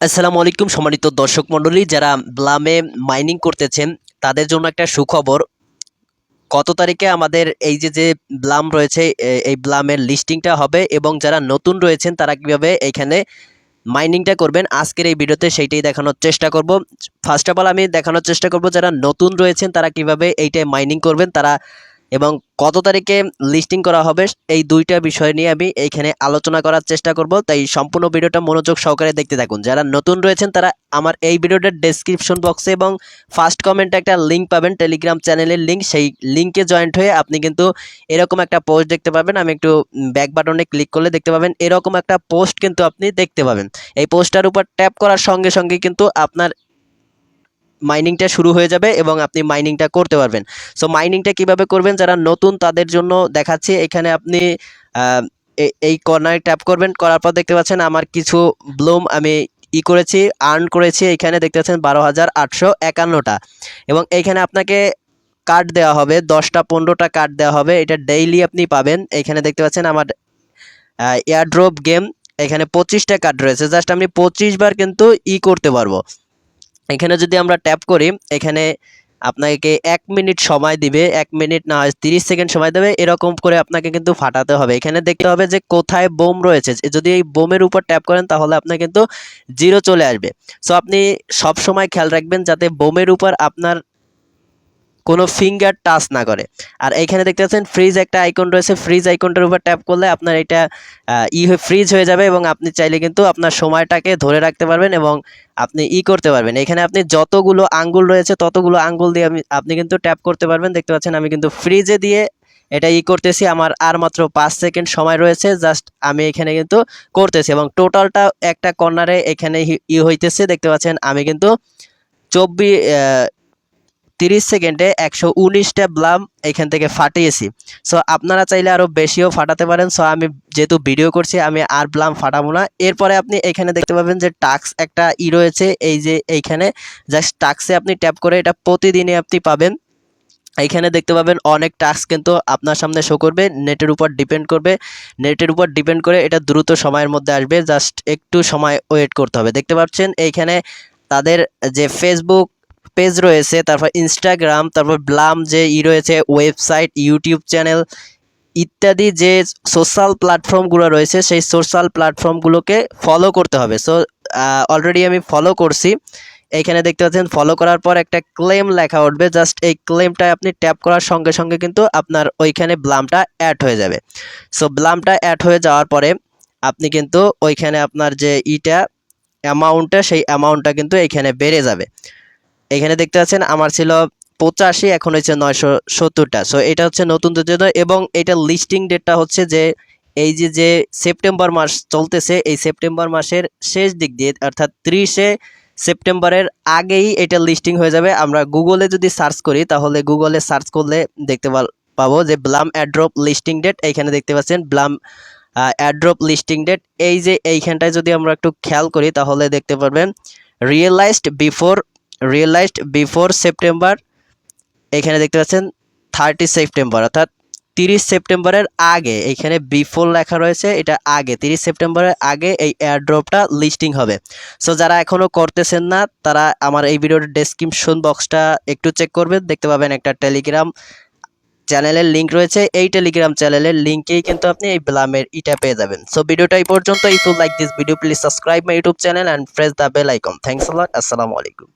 আসসালামু আলাইকুম সম্মানিত দর্শক মণ্ডলী, যারা ব্লামে মাইনিং করতেছেন তাদের জন্য একটা সুখবর। কত তারিখে আমাদের এই যে ব্লাম রয়েছে, এই ব্লামের লিস্টিংটা হবে এবং যারা নতুন রয়েছেন তারা কিভাবে এইখানে মাইনিংটা করবেন আজকের এই ভিডিওতে সেইটাই দেখানোর চেষ্টা করব। ফার্স্ট অফ অল আমি দেখানোর চেষ্টা করব যারা নতুন রয়েছেন তারা কিভাবে এইটাই মাইনিং করবেন তারা, এবং কত তারিখে লিস্টিং করা হবে এই দুইটা বিষয় নিয়ে আমি এইখানে আলোচনা করার চেষ্টা করব। তাই সম্পূর্ণ ভিডিওটা মনোযোগ সহকারে দেখতে থাকুন। যারা নতুন রয়েছেন তারা আমার এই ভিডিওটার ডেসক্রিপশন বক্সে এবং ফার্স্ট কমেন্টে একটা লিঙ্ক পাবেন, টেলিগ্রাম চ্যানেলের লিঙ্ক। সেই লিঙ্কে জয়েন্ট হয়ে আপনি কিন্তু এরকম একটা পোস্ট দেখতে পাবেন। আমি একটু ব্যাক বাটনে ক্লিক করলে দেখতে পাবেন এরকম একটা পোস্ট কিন্তু আপনি দেখতে পাবেন। এই পোস্টটার উপর ট্যাপ করার সঙ্গে সঙ্গে কিন্তু আপনার মাইনিংটা শুরু হয়ে যাবে এবং আপনি মাইনিংটা করতে পারবেন। সো মাইনিংটা কিভাবে করবেন যারা নতুন তাদের জন্য দেখাচ্ছি। এখানে আপনি এই কর্নারে ট্যাপ করবেন, করার পর দেখতে পাচ্ছেন আমার কিছু ব্লুম আমি করেছি, আর্ন করেছি। এখানে দেখতে পাচ্ছেন 12,851টা, এবং এইখানে আপনাকে কার্ড দেওয়া হবে 10টা 15টা কার্ড দেওয়া হবে। এটা ডেইলি আপনি পাবেন। এখানে দেখতে পাচ্ছেন আমার এয়ারড্রপ গেম, এখানে 25টা কার্ড রয়েছে। জাস্ট আমি 25 বার কিন্তু করতে পারবো। এখানে যদি আমরা ট্যাপ করি, এখানে আপনাকে 1 মিনিট সময় দিবে, 1 মিনিট না 30 সেকেন্ড সময় দেবে। এরকম করে আপনাকে কিন্তু ফাটাতে হবে। এখানে দেখতে হবে যে কোথায় বোম রয়েছে। যদি এই বোমের উপর ট্যাপ করেন তাহলে আপনার কিন্তু 0 চলে আসবে। সো আপনি সব সময় খেয়াল রাখবেন যাতে বোমের উপর আপনার কোনো ফিঙ্গার টাচ না করে। আর এইখানে দেখতে পাচ্ছেন ফ্রিজ একটা আইকন রয়েছে, ফ্রিজ আইকনটার উপর ট্যাপ করলে আপনার এটা ফ্রিজ হয়ে যাবে এবং আপনি চাইলে কিন্তু আপনার সময়টাকে ধরে রাখতে পারবেন এবং আপনি করতে পারবেন। এখানে আপনি যতগুলো আঙ্গুল রয়েছে ততগুলো আঙ্গুল দিয়ে আপনি কিন্তু ট্যাপ করতে পারবেন। দেখতে পাচ্ছেন আমি কিন্তু ফ্রিজে দিয়ে এটা করতেছি। আমার আর মাত্র 5 সেকেন্ড সময় রয়েছে। জাস্ট আমি এখানে কিন্তু করতেছি এবং টোটালটা একটা কর্নারে এখানে হইতেছে। দেখতে পাচ্ছেন আমি কিন্তু 30 সেকেন্ডে 119টা ব্লাম এখান থেকে ফাটিয়েছি। সো আপনারা চাইলে আরও বেশিও ফাটাতে পারেন। সো আমি যেহেতু ভিডিও করছি আমি আর ব্লাম ফাটাবো না। এরপরে আপনি এখানে দেখতে পাবেন যে টাস্ক একটা রয়েছে, এই যে এইখানে জাস্ট টাস্কে আপনি ট্যাপ করে এটা প্রতিদিনই আপনি পাবেন। এইখানে দেখতে পাবেন অনেক টাস্ক কিন্তু আপনার সামনে শো করবে। নেটের উপর ডিপেন্ড করবে, নেটের উপর ডিপেন্ড করে এটা দ্রুত সময়ের মধ্যে আসবে। জাস্ট একটু সময় ওয়েট করতে হবে। দেখতে পাচ্ছেন এইখানে তাদের যে ফেসবুক পেজ রয়েছে, তারপর ইনস্টাগ্রাম, তারপর ব্লাম যে রয়েছে ওয়েবসাইট, ইউটিউব চ্যানেল ইত্যাদি যে সোশ্যাল প্ল্যাটফর্মগুলো রয়েছে সেই সোশ্যাল প্ল্যাটফর্মগুলোকে ফলো করতে হবে। সো অলরেডি আমি ফলো করছি। এইখানে দেখতে পাচ্ছেন ফলো করার পর একটা ক্লেম লেখা উঠবে। জাস্ট এই ক্লেমটা আপনি ট্যাপ করার সঙ্গে সঙ্গে কিন্তু আপনার ওইখানে ব্লামটা অ্যাড হয়ে যাবে। সো ব্লামটা অ্যাড হয়ে যাওয়ার পরে আপনি কিন্তু ওইখানে আপনার যে অ্যামাউন্টটা সেই অ্যামাউন্টটা কিন্তু এইখানে বেড়ে যাবে। এখানে দেখতে পাচ্ছেন আমার ছিল 85, এখন হচ্ছে 970টা। সো এটা হচ্ছে নতুনদের জন্য এবং এটা লিস্টিং ডেটটা হচ্ছে যে যে সেপ্টেম্বর মাস চলতেছে, এই সেপ্টেম্বর মাসের শেষ দিক দিয়ে অর্থাৎ 30শে সেপ্টেম্বরের আগেই এটা লিস্টিং হয়ে যাবে। আমরা গুগলে যদি সার্চ করি তাহলে গুগলে সার্চ করলে দেখতে পাবো যে ব্লাম অ্যাড্রপ লিস্টিং ডেট। এইখানে দেখতে পাচ্ছেন ব্লাম অ্যাড্রপ লিস্টিং ডেট। এই যে এইখানটায় যদি আমরা একটু খেয়াল করি তাহলে দেখতে পারবেন রিয়েলাইজড বিফোর সেপ্টেম্বর। এখানে দেখতে পাচ্ছেন 30 সেপ্টেম্বর অর্থাৎ 30 সেপ্টেম্বরের আগে, এখানে বিফোর লেখা রয়েছে, এটা আগে 30 সেপ্টেম্বরের আগে এই এয়ারড্রপটা লিস্টিং হবে। সো যারা এখনও করতেছেন না তারা আমার এই ভিডিওর ডেসক্রিপশন বক্সটা একটু চেক করবেন। দেখতে পাবেন একটা টেলিগ্রাম চ্যানেলের লিঙ্ক রয়েছে। এই টেলিগ্রাম চ্যানেলের লিঙ্কেই কিন্তু আপনি এই ব্লামের পেয়ে যাবেন। সো ভিডিওটা এই পর্যন্ত। If you like this video please subscribe my YouTube channel and press the bell icon. Thanks a lot. আসসালামু আলাইকুম।